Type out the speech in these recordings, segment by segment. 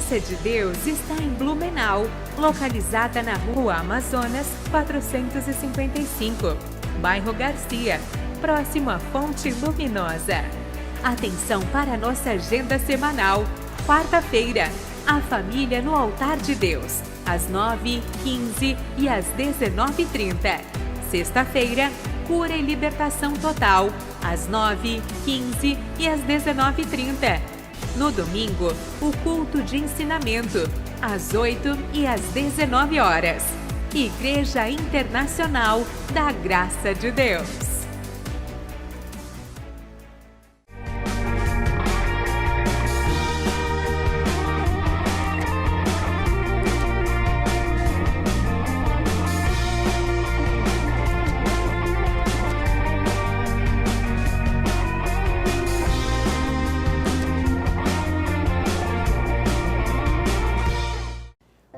Graça de Deus está em Blumenau, localizada na Rua Amazonas 455, bairro Garcia, próximo à Fonte Luminosa. Atenção para a nossa agenda semanal. Quarta-feira, a família no altar de Deus, às 9, 15 e às 19h30. Sexta-feira, cura e libertação total, às 9, 15 e às 19h30. No domingo, o culto de ensinamento, às 8 e às 19 horas. Igreja Internacional da Graça de Deus.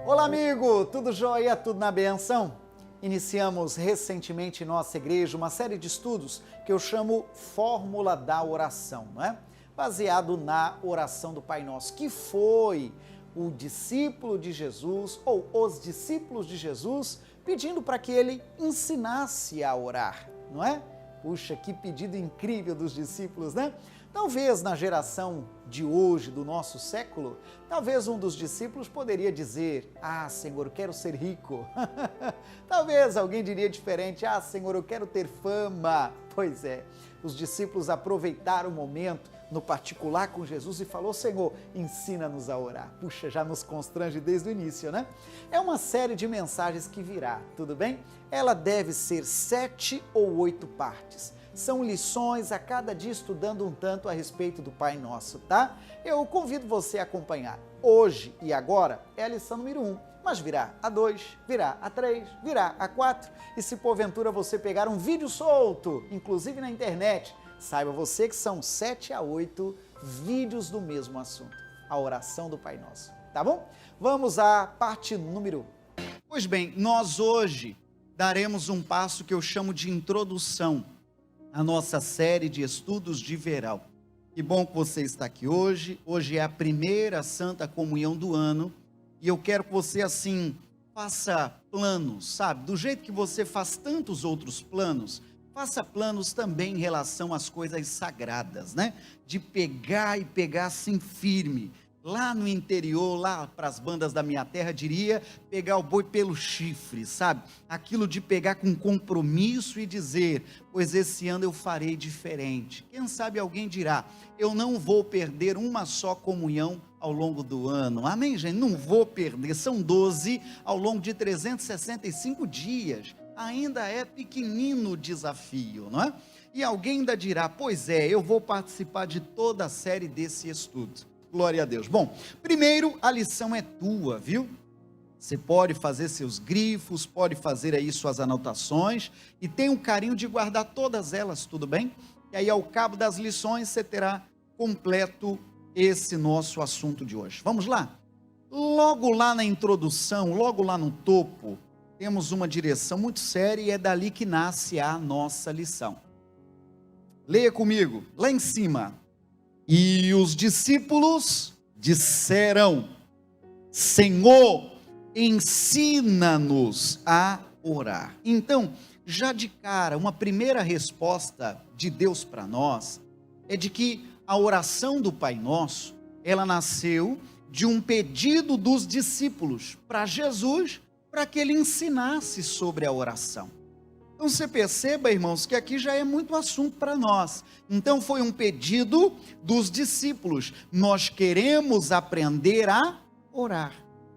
Olá amigo, tudo jóia? Tudo na benção? Iniciamos recentemente em nossa igreja uma série de estudos que eu chamo Fórmula da Oração, não é? Baseado na oração do Pai Nosso, que foi o discípulo de Jesus, ou os discípulos de Jesus, pedindo para que ele ensinasse a orar, não é? Puxa, que pedido incrível dos discípulos, né? Talvez na geração de hoje, do nosso século, talvez um dos discípulos poderia dizer: ah, Senhor, eu quero ser rico. Talvez alguém diria diferente: ah, Senhor, eu quero ter fama. Pois é, os discípulos aproveitaram o momento no particular com Jesus e falou: Senhor, ensina-nos a orar. Puxa, já nos constrange desde o início, né? É uma série de mensagens que virá, tudo bem? Ela deve ser 7 ou 8 partes. São lições a cada dia estudando um tanto a respeito do Pai Nosso, tá? Eu convido você a acompanhar. Hoje e agora é a lição número 1, mas virá a 2, virá a 3, virá a 4. E se porventura você pegar um vídeo solto, inclusive na internet, saiba você que são 7 a 8 vídeos do mesmo assunto, a oração do Pai Nosso, tá bom? Vamos à parte número 1. Pois bem, nós hoje daremos um passo que eu chamo de introdução a nossa série de estudos de verão. Que bom que você está aqui hoje. Hoje é a primeira Santa Comunhão do ano e eu quero que você assim faça planos, sabe? Do jeito que você faz tantos outros planos, faça planos também em relação às coisas sagradas, né? De pegar assim firme. Lá no interior, lá para as bandas da minha terra, diria, pegar o boi pelo chifre, sabe? Aquilo de pegar com compromisso e dizer, pois esse ano eu farei diferente. Quem sabe alguém dirá, eu não vou perder uma só comunhão ao longo do ano. Amém, gente? Não vou perder, são 12 ao longo de 365 dias. Ainda é pequenino o desafio, não é? E alguém ainda dirá, pois é, eu vou participar de toda a série desse estudo. Glória a Deus. Bom, primeiro a lição é tua, viu? Você pode fazer seus grifos, pode fazer aí suas anotações e tenha um carinho de guardar todas elas, tudo bem? E aí ao cabo das lições você terá completo esse nosso assunto de hoje. Vamos lá? Logo lá na introdução, logo lá no topo, temos uma direção muito séria e é dali que nasce a nossa lição. Leia comigo, lá em cima. E os discípulos disseram, Senhor, ensina-nos a orar. Então, já de cara, uma primeira resposta de Deus para nós é de que a oração do Pai Nosso, ela nasceu de um pedido dos discípulos para Jesus, para que ele ensinasse sobre a oração. Então você perceba, irmãos, que aqui já é muito assunto para nós. Então foi um pedido dos discípulos. Nós queremos aprender a orar.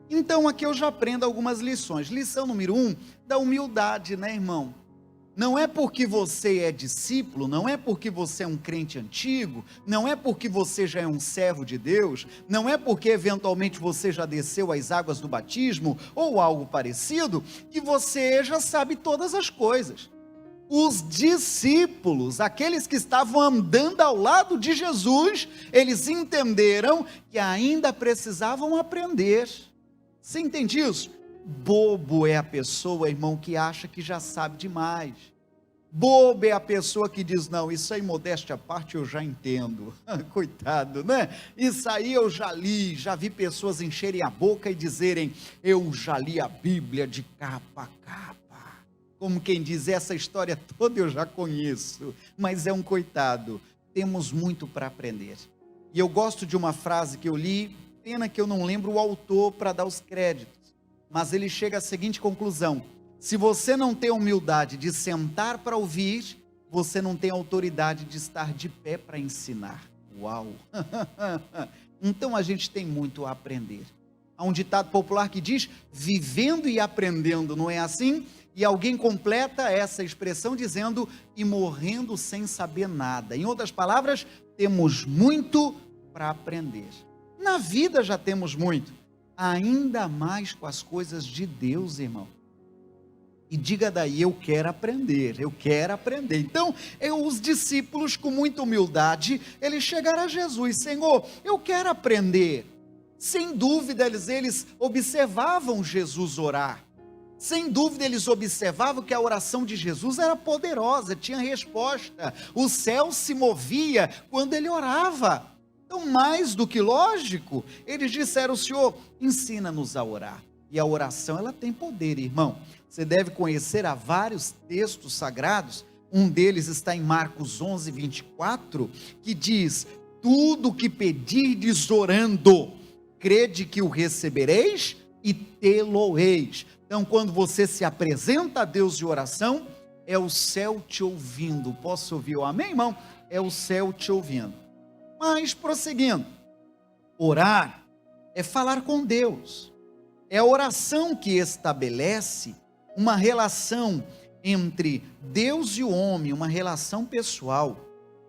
Então aqui eu já aprendo algumas lições. Lição número 1, da humildade, né, irmão? Não é porque você é discípulo, não é porque você é um crente antigo, não é porque você já é um servo de Deus, não é porque eventualmente você já desceu as águas do batismo ou algo parecido, que você já sabe todas as coisas. Os discípulos, aqueles que estavam andando ao lado de Jesus, eles entenderam que ainda precisavam aprender. Você entende isso? Bobo é a pessoa, irmão, que acha que já sabe demais. Boba é a pessoa que diz, não, isso aí, modéstia à parte, eu já entendo. Coitado, né? Isso aí eu já li, já vi pessoas encherem a boca e dizerem, eu já li a Bíblia de capa a capa. Como quem diz, essa história toda eu já conheço. Mas é um coitado. Temos muito para aprender. E eu gosto de uma frase que eu li, pena que eu não lembro o autor para dar os créditos. Mas ele chega à seguinte conclusão: se você não tem humildade de sentar para ouvir, você não tem autoridade de estar de pé para ensinar. Uau! Então a gente tem muito a aprender. Há um ditado popular que diz, vivendo e aprendendo, não é assim? E alguém completa essa expressão dizendo, e morrendo sem saber nada. Em outras palavras, temos muito para aprender. Na vida já temos muito, ainda mais com as coisas de Deus, irmão. E diga daí, eu quero aprender. Então, os discípulos, com muita humildade, eles chegaram a Jesus, Senhor, eu quero aprender. Sem dúvida, eles observavam Jesus orar. Sem dúvida, eles observavam que a oração de Jesus era poderosa, tinha resposta. O céu se movia quando ele orava. Então, mais do que lógico, eles disseram, Senhor, ensina-nos a orar. E a oração, ela tem poder, irmão. Você deve conhecer há vários textos sagrados, um deles está em Marcos 11, 24, que diz, tudo o que pedirdes orando, crede que o recebereis e tê-lo-eis. Então, quando você se apresenta a Deus de oração, é o céu te ouvindo. Posso ouvir o amém, irmão? É o céu te ouvindo. Mas, prosseguindo, orar é falar com Deus. É a oração que estabelece uma relação entre Deus e o homem, uma relação pessoal.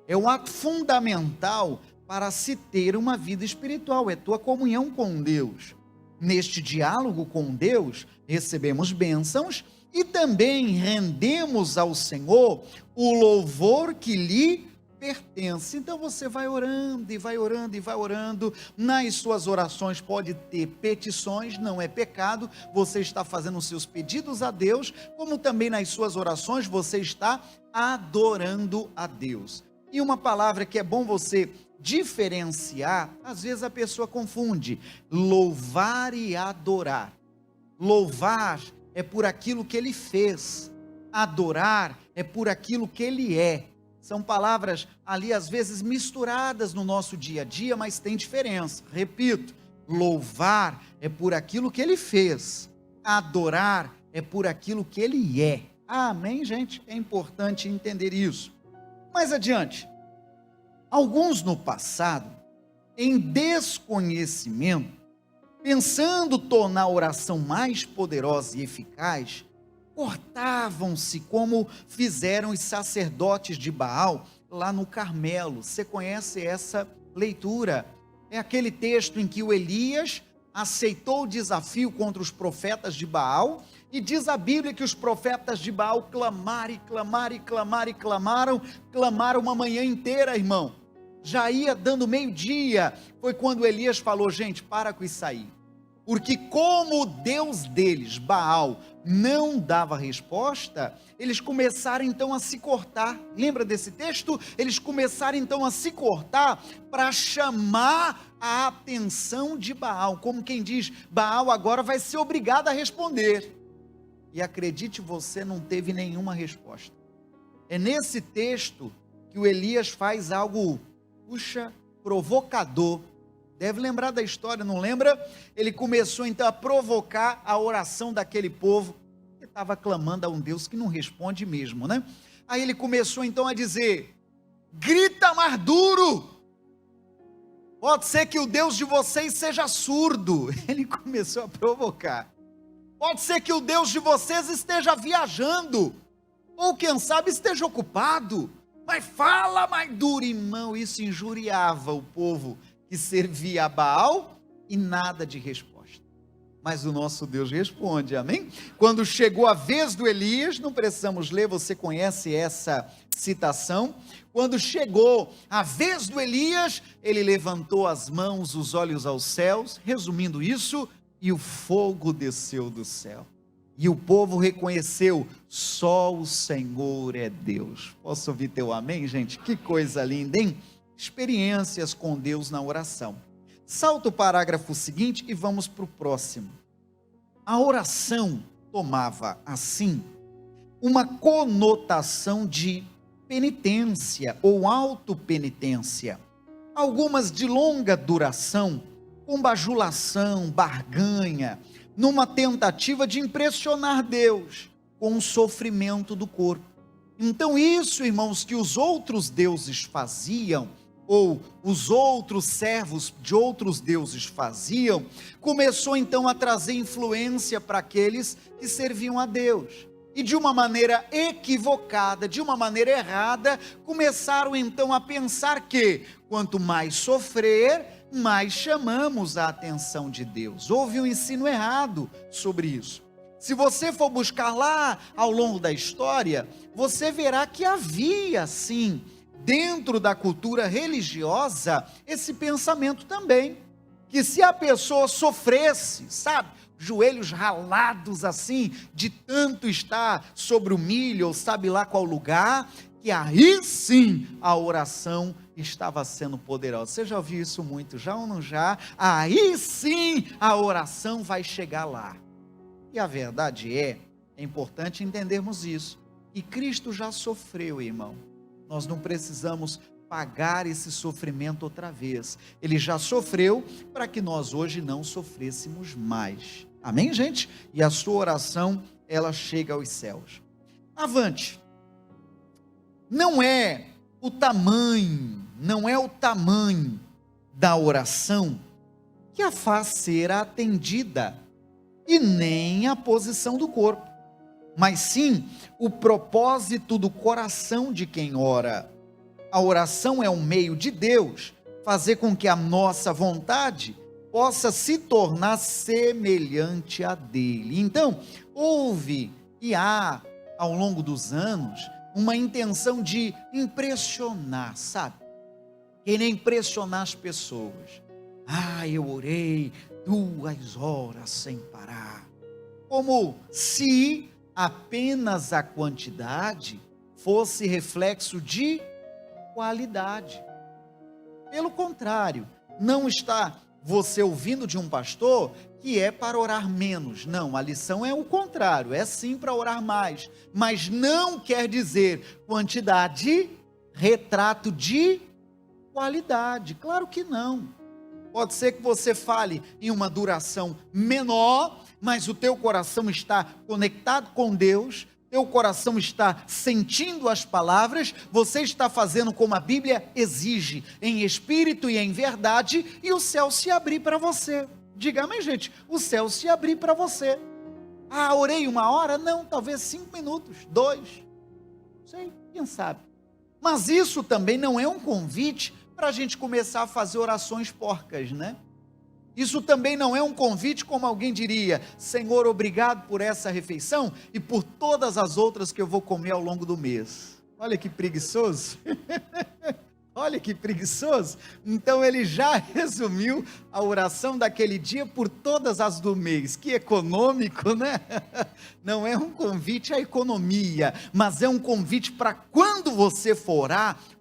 É um ato fundamental para se ter uma vida espiritual, é tua comunhão com Deus. Neste diálogo com Deus, recebemos bênçãos e também rendemos ao Senhor o louvor que lhe pertence. Então você vai orando e vai orando e vai orando. Nas suas orações pode ter petições, não é pecado. Você está fazendo os seus pedidos a Deus, como também nas suas orações você está adorando a Deus. E uma palavra que é bom você diferenciar, às vezes a pessoa confunde louvar e adorar. Louvar é por aquilo que ele fez, adorar é por aquilo que ele é. São palavras ali às vezes misturadas no nosso dia a dia, mas tem diferença. Repito, louvar é por aquilo que ele fez, adorar é por aquilo que ele é. Amém, gente? É importante entender isso. Mais adiante, alguns no passado, em desconhecimento, pensando tornar a oração mais poderosa e eficaz, cortavam-se como fizeram os sacerdotes de Baal lá no Carmelo. Você conhece essa leitura? É aquele texto em que o Elias aceitou o desafio contra os profetas de Baal, e diz a Bíblia que os profetas de Baal clamaram uma manhã inteira, irmão. Já ia dando meio-dia, foi quando Elias falou, gente, para com isso aí. Porque como o Deus deles, Baal, não dava resposta, eles começaram então a se cortar. Lembra desse texto? Eles começaram então a se cortar para chamar a atenção de Baal. Como quem diz, Baal agora vai ser obrigado a responder. E acredite você, não teve nenhuma resposta. É nesse texto que o Elias faz algo, provocador. Deve lembrar da história, não lembra? Ele começou então a provocar a oração daquele povo, que estava clamando a um Deus que não responde mesmo, né? Aí ele começou então a dizer, grita mais duro, pode ser que o Deus de vocês seja surdo. Ele começou a provocar. Pode ser que o Deus de vocês esteja viajando, ou quem sabe esteja ocupado, mas fala mais duro, irmão. Isso injuriava o povo que servia a Baal e nada de resposta. Mas o nosso Deus responde, amém? Quando chegou a vez do Elias, não precisamos ler, você conhece essa citação. Quando chegou a vez do Elias, ele levantou as mãos, os olhos aos céus, resumindo isso, e o fogo desceu do céu. E o povo reconheceu: só o Senhor é Deus. Posso ouvir teu amém, gente? Que coisa linda, hein? Experiências com Deus na oração. Salta o parágrafo seguinte e vamos para o próximo. A oração tomava, assim, uma conotação de penitência ou autopenitência. Algumas de longa duração, com bajulação, barganha, numa tentativa de impressionar Deus com o sofrimento do corpo. Então isso, irmãos, que os outros deuses faziam, ou os outros servos de outros deuses faziam, começou então a trazer influência para aqueles que serviam a Deus. E de uma maneira equivocada, de uma maneira errada, começaram então a pensar que quanto mais sofrer, mais chamamos a atenção de Deus. Houve um ensino errado sobre isso. Se você for buscar lá ao longo da história, você verá que havia sim, dentro da cultura religiosa, esse pensamento também, que se a pessoa sofresse, sabe, joelhos ralados assim, de tanto estar sobre o milho, ou sabe lá qual lugar, que aí sim a oração estava sendo poderosa. Você já ouviu isso muito, já ou não já? Aí sim a oração vai chegar lá. E a verdade é importante entendermos isso, e Cristo já sofreu, irmão. Nós não precisamos pagar esse sofrimento outra vez. Ele já sofreu para que nós hoje não sofrêssemos mais. Amém, gente? E a sua oração, ela chega aos céus. Avante. Não é o tamanho da oração que a faz ser atendida, e nem a posição do corpo, mas sim o propósito do coração de quem ora. A oração é um meio de Deus fazer com que a nossa vontade possa se tornar semelhante à dele. Então, houve e há, ao longo dos anos, uma intenção de impressionar, sabe? Querer impressionar as pessoas. Eu orei 2 horas sem parar. Como se apenas a quantidade fosse reflexo de qualidade. Pelo contrário, não está você ouvindo de um pastor que é para orar menos. Não, a lição é o contrário, é sim para orar mais, mas não quer dizer quantidade, retrato de qualidade. Claro que não. Pode ser que você fale em uma duração menor, mas o teu coração está conectado com Deus, teu coração está sentindo as palavras, você está fazendo como a Bíblia exige, em espírito e em verdade, e o céu se abrir para você. Diga amém, gente, o céu se abrir para você. Orei 1 hora? Não, talvez 5 minutos, 2, não sei, quem sabe. Mas isso também não é um convite para a gente começar a fazer orações porcas, né? Isso também não é um convite, como alguém diria: Senhor, obrigado por essa refeição e por todas as outras que eu vou comer ao longo do mês. Olha que preguiçoso. Olha que preguiçoso. Então ele já resumiu a oração daquele dia por todas as do mês. Que econômico, né? Não é um convite à economia, mas é um convite para quando você for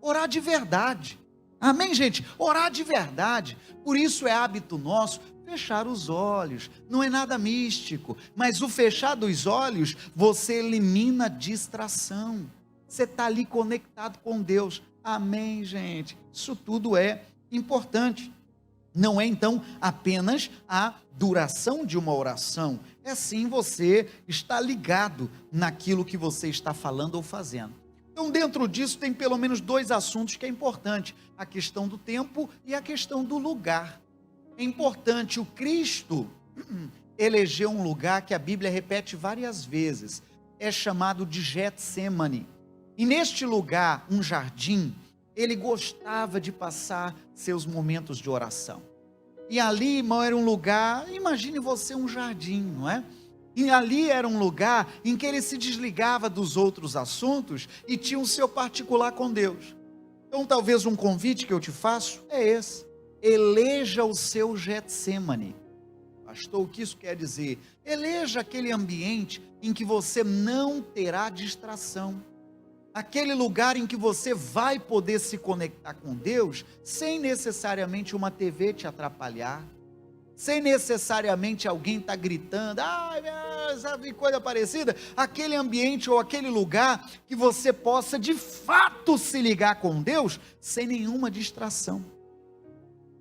orar de verdade. Amém, gente? Orar de verdade. Por isso é hábito nosso fechar os olhos. Não é nada místico, mas o fechar dos olhos, você elimina a distração. Você está ali conectado com Deus. Amém, gente? Isso tudo é importante. Não é então apenas a duração de uma oração, é sim você estar ligado naquilo que você está falando ou fazendo. Então, dentro disso, tem pelo menos 2 assuntos que é importante: a questão do tempo e a questão do lugar. É importante, o Cristo elegeu um lugar que a Bíblia repete várias vezes, é chamado de Getsêmani. E neste lugar, um jardim, ele gostava de passar seus momentos de oração. E ali, irmão, era um lugar, imagine você um jardim, não é? E ali era um lugar em que ele se desligava dos outros assuntos e tinha o seu particular com Deus. Então talvez um convite que eu te faço é esse: eleja o seu Getsêmani. pastor, o que isso quer dizer? Eleja aquele ambiente em que você não terá distração. Aquele lugar em que você vai poder se conectar com Deus, sem necessariamente uma TV te atrapalhar, sem necessariamente alguém estar gritando, sabe, coisa parecida. Aquele ambiente ou aquele lugar que você possa de fato se ligar com Deus, sem nenhuma distração.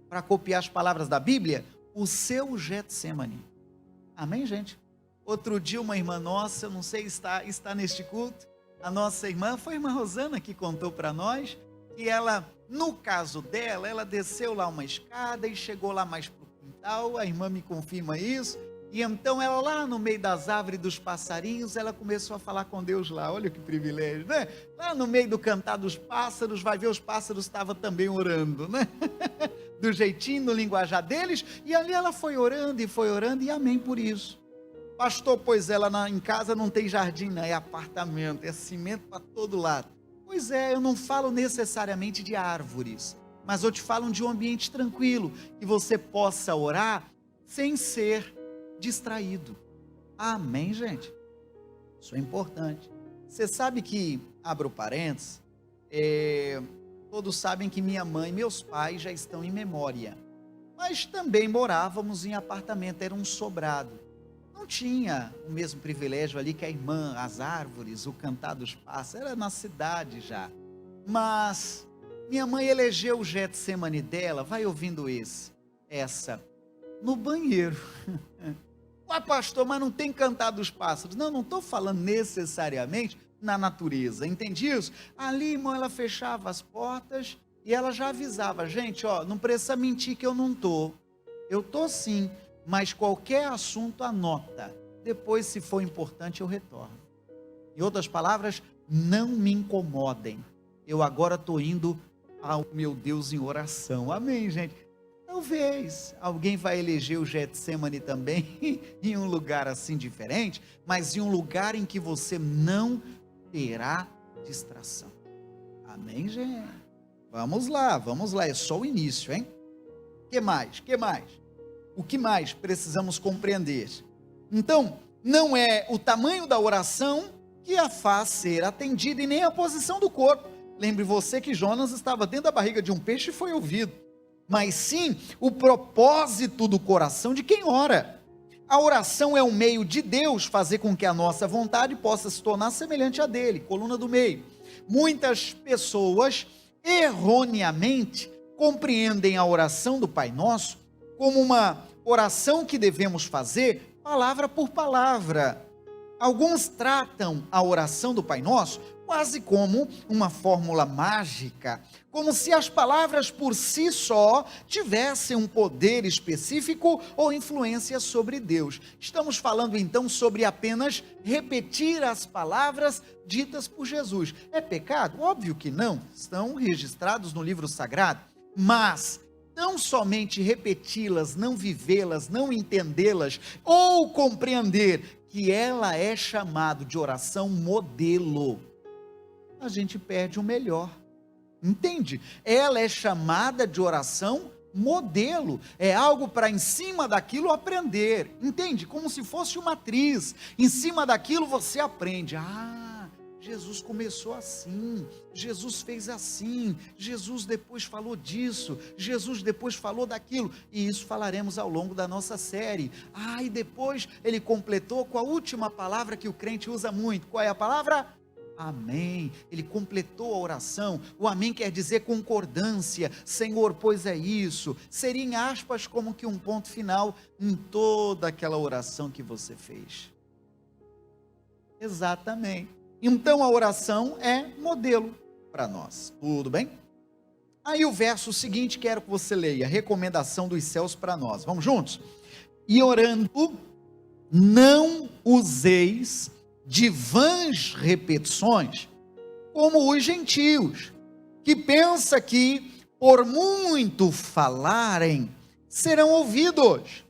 Para copiar as palavras da Bíblia, o seu Getsemane. Amém, gente? Outro dia uma irmã nossa, eu não sei, está neste culto, a nossa irmã, foi a irmã Rosana que contou para nós, que ela, no caso dela, ela desceu lá uma escada e chegou lá mais para o quintal, a irmã me confirma isso, e então ela lá no meio das árvores dos passarinhos, ela começou a falar com Deus lá, olha que privilégio, né? Lá no meio do cantar dos pássaros, vai ver os pássaros estavam também orando, né? Do jeitinho, no linguajar deles, e ali ela foi orando, e amém por isso. Pastor, pois ela em casa não tem jardim, não, é apartamento, é cimento para todo lado. Pois é, eu não falo necessariamente de árvores, mas eu te falo de um ambiente tranquilo, que você possa orar sem ser distraído. Amém, gente? Isso é importante. Você sabe que, abro parênteses, todos sabem que minha mãe e meus pais já estão em memória, mas também morávamos em apartamento, era um sobrado. Não tinha o mesmo privilégio ali que a irmã, as árvores, o cantar dos pássaros, era na cidade já. Mas minha mãe elegeu o Getsemane dela, vai ouvindo essa, no banheiro. Ué, pastor, mas não tem cantar dos pássaros. Não estou falando necessariamente na natureza, entende isso? Ali, irmão, ela fechava as portas e ela já avisava, gente, não precisa mentir que eu não estou. Eu estou sim. Mas qualquer assunto anota, depois se for importante eu retorno. Em outras palavras, não me incomodem, eu agora estou indo ao meu Deus em oração, amém, gente? Talvez alguém vai eleger o Getsemane também, em um lugar assim diferente, mas em um lugar em que você não terá distração, amém, gente? Vamos lá, é só o início, hein? Que mais? O que mais precisamos compreender? Então, não é o tamanho da oração que a faz ser atendida e nem a posição do corpo. Lembre você que Jonas estava dentro da barriga de um peixe e foi ouvido. Mas sim, o propósito do coração de quem ora. A oração é um meio de Deus fazer com que a nossa vontade possa se tornar semelhante a dele, coluna do meio. Muitas pessoas, erroneamente, compreendem a oração do Pai Nosso como uma oração que devemos fazer palavra por palavra. Alguns tratam a oração do Pai Nosso quase como uma fórmula mágica, como se as palavras por si só tivessem um poder específico ou influência sobre Deus. Estamos falando então sobre apenas repetir as palavras ditas por Jesus. É pecado? Óbvio que não, estão registrados no livro sagrado, mas não somente repeti-las, não vivê-las, não entendê-las, ou compreender que ela é chamada de oração modelo, a gente perde o melhor, entende? Ela é chamada de oração modelo, é algo para em cima daquilo aprender, entende? Como se fosse uma atriz, em cima daquilo você aprende, Jesus começou assim, Jesus fez assim, Jesus depois falou disso, Jesus depois falou daquilo, e isso falaremos ao longo da nossa série. E depois ele completou com a última palavra que o crente usa muito. Qual é a palavra? Amém. Ele completou a oração. O amém quer dizer concordância. Senhor, pois é isso. Seria em aspas como que um ponto final em toda aquela oração que você fez. Exatamente. Então a oração é modelo para nós, tudo bem? Aí o verso seguinte, quero que você leia, recomendação dos céus para nós, vamos juntos? E orando, não useis de vãs repetições, como os gentios, que pensa que por muito falarem, serão ouvidos.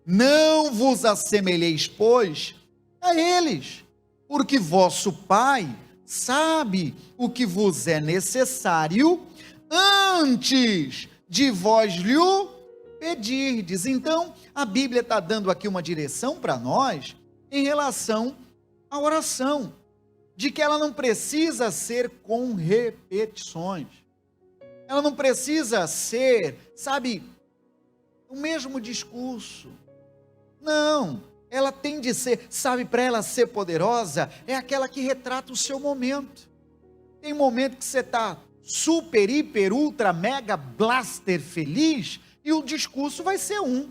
Não vos assemelheis, pois, a eles, porque vosso Pai sabe o que vos é necessário antes de vós lhe pedirdes. Então, a Bíblia está dando aqui uma direção para nós em relação à oração, de que ela não precisa ser com repetições, ela não precisa ser, sabe, o mesmo discurso. Não, ela tem de ser, sabe, para ela ser poderosa, é aquela que retrata o seu momento. Tem momento que você está super, hiper, ultra, mega, blaster feliz, e o discurso vai ser um.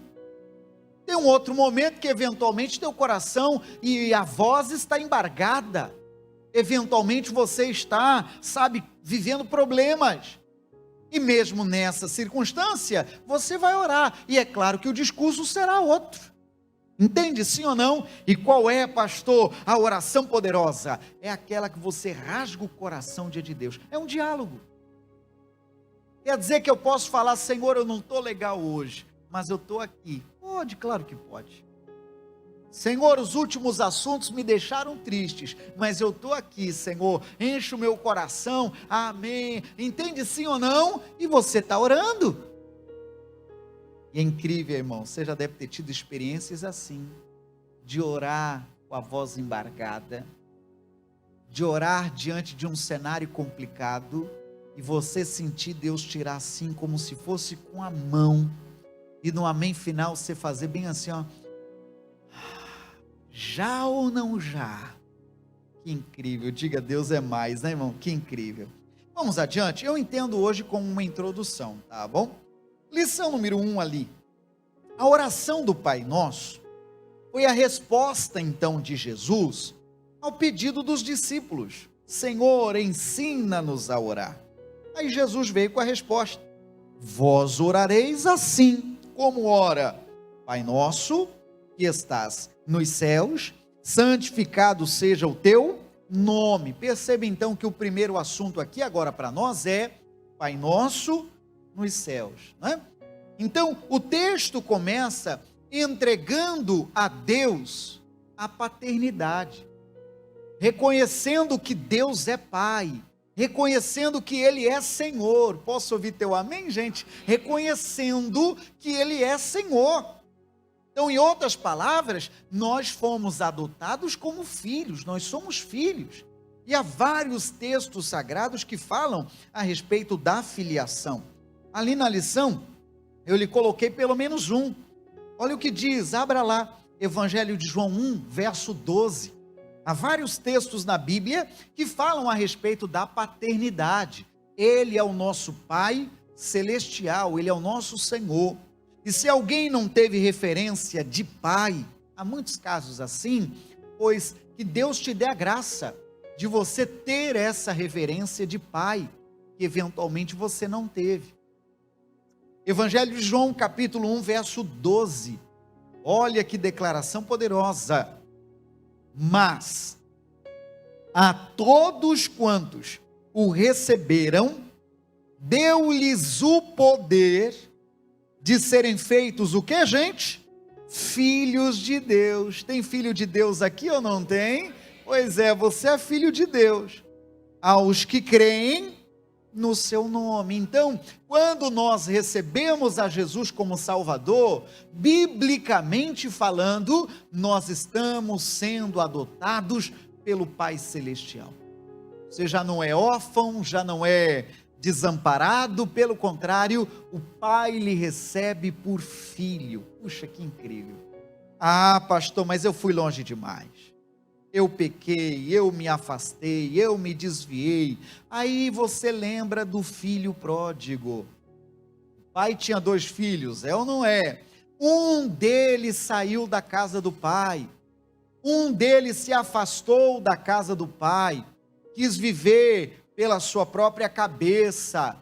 Tem um outro momento que eventualmente teu coração e a voz está embargada. Eventualmente você está, sabe, vivendo problemas. E mesmo nessa circunstância, você vai orar. E é claro que o discurso será outro. Entende, sim ou não? E qual é, pastor, a oração poderosa? É aquela que você rasga o coração diante de Deus. É um diálogo. Quer dizer que eu posso falar, Senhor, eu não estou legal hoje, mas eu estou aqui. Pode, claro que pode. Senhor, os últimos assuntos me deixaram tristes, mas eu estou aqui, Senhor, enche o meu coração, amém. Entende, sim ou não? E você está orando. E é incrível, irmão, você já deve ter tido experiências assim, de orar com a voz embargada, de orar diante de um cenário complicado, e você sentir Deus tirar assim, como se fosse com a mão, e no amém final você fazer bem assim, ó, já ou não já? Que incrível, diga Deus é mais, né, irmão? Que incrível. Vamos adiante, eu entendo hoje como uma introdução, tá bom? Lição número 1 ali, a oração do Pai Nosso, foi a resposta então de Jesus, ao pedido dos discípulos, Senhor, ensina-nos a orar. Aí Jesus veio com a resposta, vós orareis assim, como ora, Pai Nosso, que estás nos céus, santificado seja o teu nome. Perceba então que o primeiro assunto aqui agora para nós é Pai Nosso nos céus, não é? Então o texto começa entregando a Deus a paternidade, reconhecendo que Deus é Pai, reconhecendo que Ele é Senhor. Posso ouvir teu amém, gente? Reconhecendo que Ele é Senhor. Então, em outras palavras, nós fomos adotados como filhos, nós somos filhos. E há vários textos sagrados que falam a respeito da filiação. Ali na lição, eu lhe coloquei pelo menos um. Olha o que diz, abra lá, Evangelho de João 1, verso 12. Há vários textos na Bíblia que falam a respeito da paternidade. Ele é o nosso Pai celestial, Ele é o nosso Senhor. E se alguém não teve referência de pai, há muitos casos assim, pois que Deus te dê a graça de você ter essa reverência de pai, que eventualmente você não teve. Evangelho de João, capítulo 1, verso 12. Olha que declaração poderosa. Mas a todos quantos o receberam, deu-lhes o poder de serem feitos o que, gente? Filhos de Deus. Tem filho de Deus aqui ou não tem? Pois é, você é filho de Deus. Aos que creem no seu nome. Então, quando nós recebemos a Jesus como Salvador, biblicamente falando, nós estamos sendo adotados pelo Pai Celestial. Você já não é órfão, já não é desamparado, pelo contrário, o Pai lhe recebe por filho. Puxa, que incrível. Ah, pastor, mas eu fui longe demais. Eu pequei, eu me afastei, eu me desviei. Aí você lembra do filho pródigo. O pai tinha 2 filhos, é ou não é? Um deles saiu da casa do pai. Um deles se afastou da casa do pai. Quis viver pela sua própria cabeça,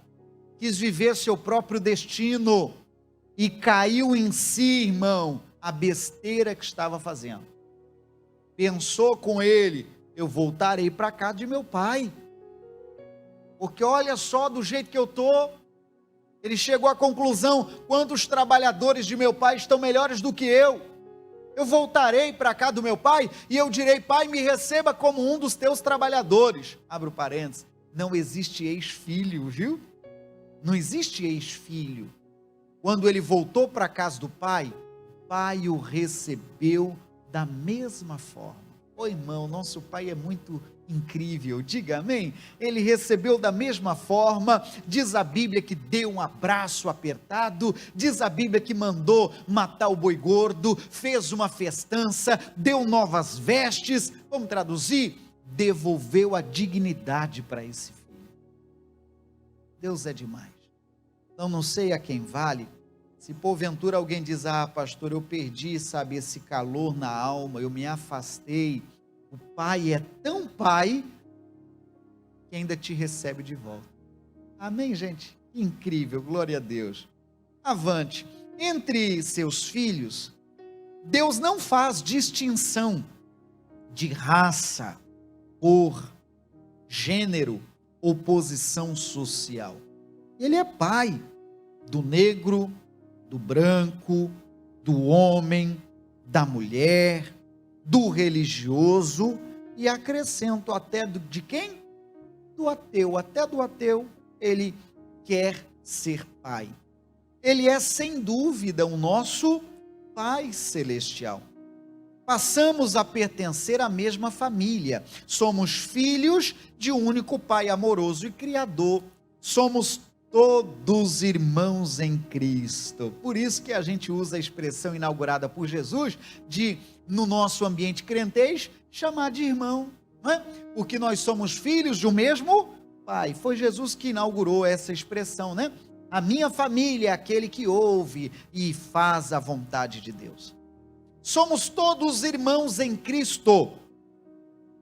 quis viver seu próprio destino, e caiu em si, irmão, a besteira que estava fazendo. Pensou com ele, eu voltarei para cá de meu pai, porque olha só do jeito que eu estou. Ele chegou à conclusão, quantos trabalhadores de meu pai estão melhores do que eu voltarei para cá do meu pai, e eu direi, pai, me receba como um dos teus trabalhadores. Abro parênteses, não existe ex-filho, viu? Não existe ex-filho. quando ele voltou para a casa do pai, o pai o recebeu da mesma forma. Ô irmão, nosso pai é muito incrível, diga amém. Ele recebeu da mesma forma. Diz a Bíblia que deu um abraço apertado, diz a Bíblia que mandou matar o boi gordo, fez uma festança, deu novas vestes, vamos traduzir, devolveu a dignidade para esse filho. Deus é demais. Então não sei a quem vale, se porventura alguém diz, pastor, eu perdi, sabe, esse calor na alma, eu me afastei, o pai é tão pai, que ainda te recebe de volta. Amém, gente? Incrível, glória a Deus. Avante, entre seus filhos, Deus não faz distinção de raça, cor, gênero ou posição social. Ele é pai do negro, do branco, do homem, da mulher, do religioso, e acrescento até de quem? Do ateu. Até do ateu ele quer ser pai. Ele é sem dúvida o nosso Pai Celestial. Passamos a pertencer à mesma família, somos filhos de um único Pai amoroso e Criador, somos todos irmãos em Cristo. Por isso que a gente usa a expressão inaugurada por Jesus de, no nosso ambiente crentez, chamar de irmão, não é? Porque nós somos filhos de um mesmo Pai. Foi Jesus que inaugurou essa expressão, né? A minha família é aquele que ouve e faz a vontade de Deus. Somos todos irmãos em Cristo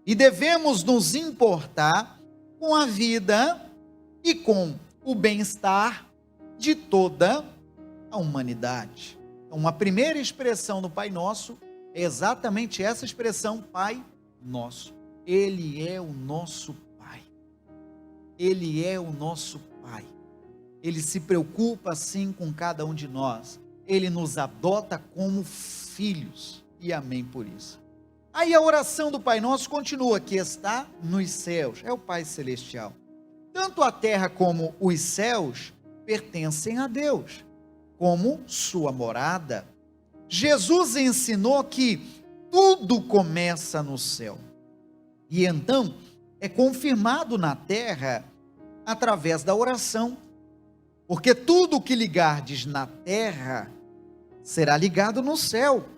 e devemos nos importar com a vida e com o bem-estar de toda a humanidade. Então, uma primeira expressão do Pai Nosso é exatamente essa expressão, Pai Nosso. Ele é o nosso Pai. Ele é o nosso Pai. Ele se preocupa sim com cada um de nós. Ele nos adota como filhos. E amém por isso. Aí a oração do Pai Nosso continua, que está nos céus. É o Pai Celestial. Tanto a terra como os céus pertencem a Deus, como sua morada. Jesus ensinou que tudo começa no céu. E então é confirmado na terra através da oração. Porque tudo que ligardes na terra será ligado no céu.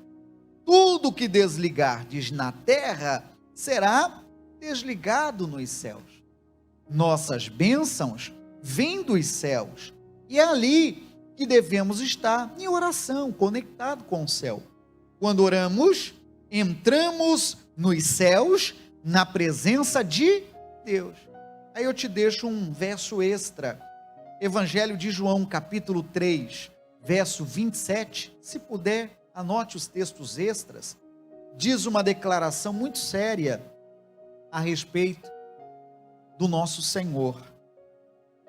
Tudo que desligardes na terra será desligado nos céus. Nossas bênçãos vêm dos céus, e é ali que devemos estar, em oração, conectado com o céu. Quando oramos, entramos nos céus, na presença de Deus. Aí eu te deixo um verso extra, Evangelho de João, capítulo 3, verso 27, se puder, anote os textos extras, diz uma declaração muito séria a respeito do nosso Senhor.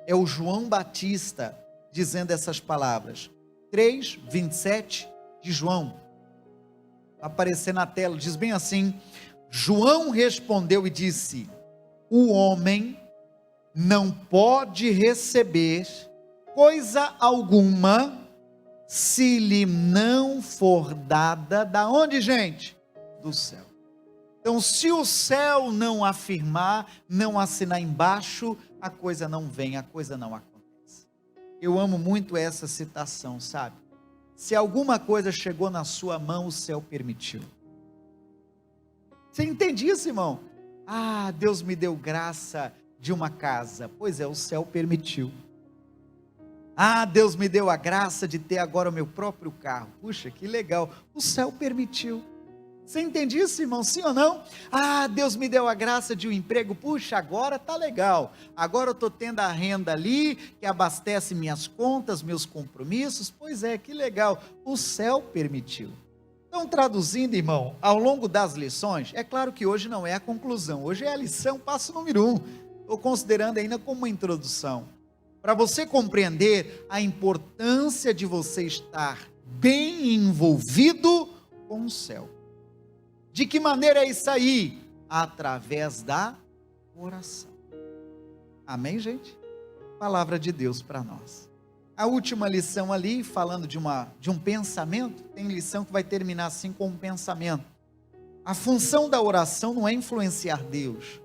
É o João Batista dizendo essas palavras. 3, 27 de João. Vai aparecer na tela, diz bem assim: João respondeu e disse: o homem não pode receber coisa alguma se lhe não for dada, da onde, gente? Do céu. Então, se o céu não afirmar, não assinar embaixo, a coisa não vem, a coisa não acontece. Eu amo muito essa citação, sabe? Se alguma coisa chegou na sua mão, o céu permitiu. Você entende isso, irmão? Deus me deu graça de uma casa. Pois é, o céu permitiu. Deus me deu a graça de ter agora o meu próprio carro. Puxa, que legal. O céu permitiu. Você entende isso, irmão? Sim ou não? Deus me deu a graça de um emprego. Puxa, agora tá legal. Agora eu estou tendo a renda ali, que abastece minhas contas, meus compromissos. Pois é, que legal. O céu permitiu. Então, traduzindo, irmão, ao longo das lições, é claro que hoje não é a conclusão. Hoje é a lição, passo número 1. Estou considerando ainda como uma introdução. Para você compreender a importância de você estar bem envolvido com o céu. De que maneira é isso aí? Através da oração. Amém, gente? Palavra de Deus para nós. A última lição ali, falando de um pensamento, tem lição que vai terminar assim com um pensamento. A função da oração não é influenciar Deus,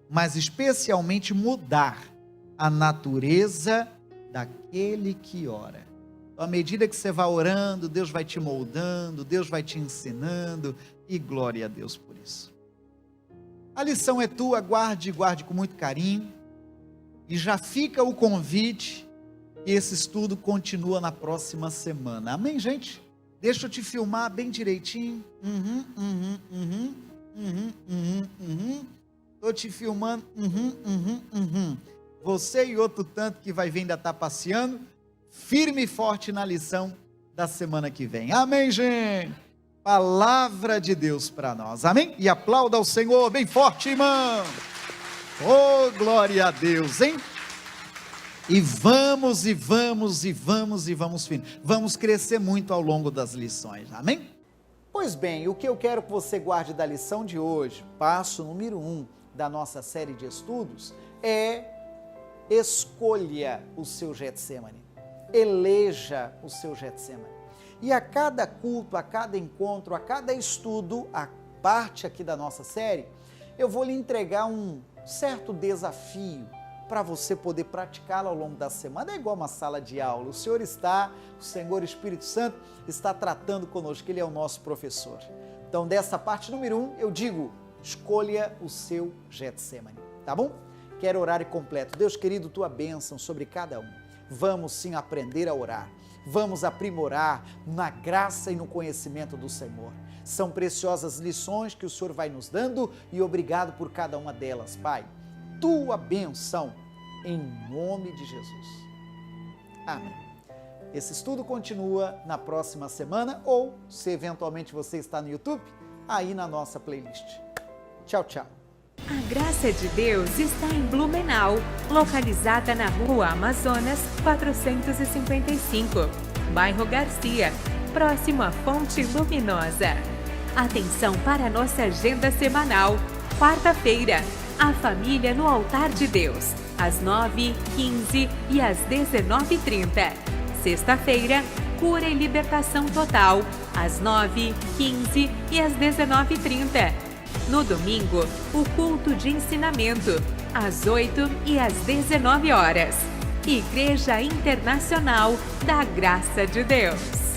mas especialmente mudar a natureza daquele que ora. Então, à medida que você vai orando, Deus vai te moldando, Deus vai te ensinando, e glória a Deus por isso. A lição é tua, guarde com muito carinho, e já fica o convite, e esse estudo continua na próxima semana. Amém, gente? Deixa eu te filmar bem direitinho. Estou te filmando. Você e outro tanto que vai vir ainda estar passeando, firme e forte na lição da semana que vem. Amém, gente? Palavra de Deus para nós. Amém? E aplauda ao Senhor bem forte, irmão. Oh, glória a Deus, hein? E vamos firme. Vamos crescer muito ao longo das lições, amém? Pois bem, o que eu quero que você guarde da lição de hoje, passo número 1 da nossa série de estudos, é escolha o seu Getsemane, eleja o seu Getsemane. E a cada culto, a cada encontro, a cada estudo, a parte aqui da nossa série, eu vou lhe entregar um certo desafio para você poder praticá-lo ao longo da semana. É igual uma sala de aula. O Senhor Espírito Santo está tratando conosco, Ele é o nosso professor. Então, dessa parte número 1, eu digo, escolha o seu Getsemane, tá bom? Quero orar e completo. Deus querido, tua bênção sobre cada um. Vamos sim aprender a orar. Vamos aprimorar na graça e no conhecimento do Senhor. São preciosas lições que o Senhor vai nos dando e obrigado por cada uma delas, Pai. Tua bênção, em nome de Jesus. Amém. Esse estudo continua na próxima semana ou, se eventualmente você está no YouTube, aí na nossa playlist. Tchau, tchau. A Graça de Deus está em Blumenau, localizada na Rua Amazonas 455, bairro Garcia, próximo à Fonte Luminosa. Atenção para a nossa agenda semanal. Quarta-feira, a família no altar de Deus, às 9, 15 e às 19h30. Sexta-feira, cura e libertação total, às 9, 15 e às 19h30. No domingo, o culto de ensinamento, às 8 e às 19 horas. Igreja Internacional da Graça de Deus.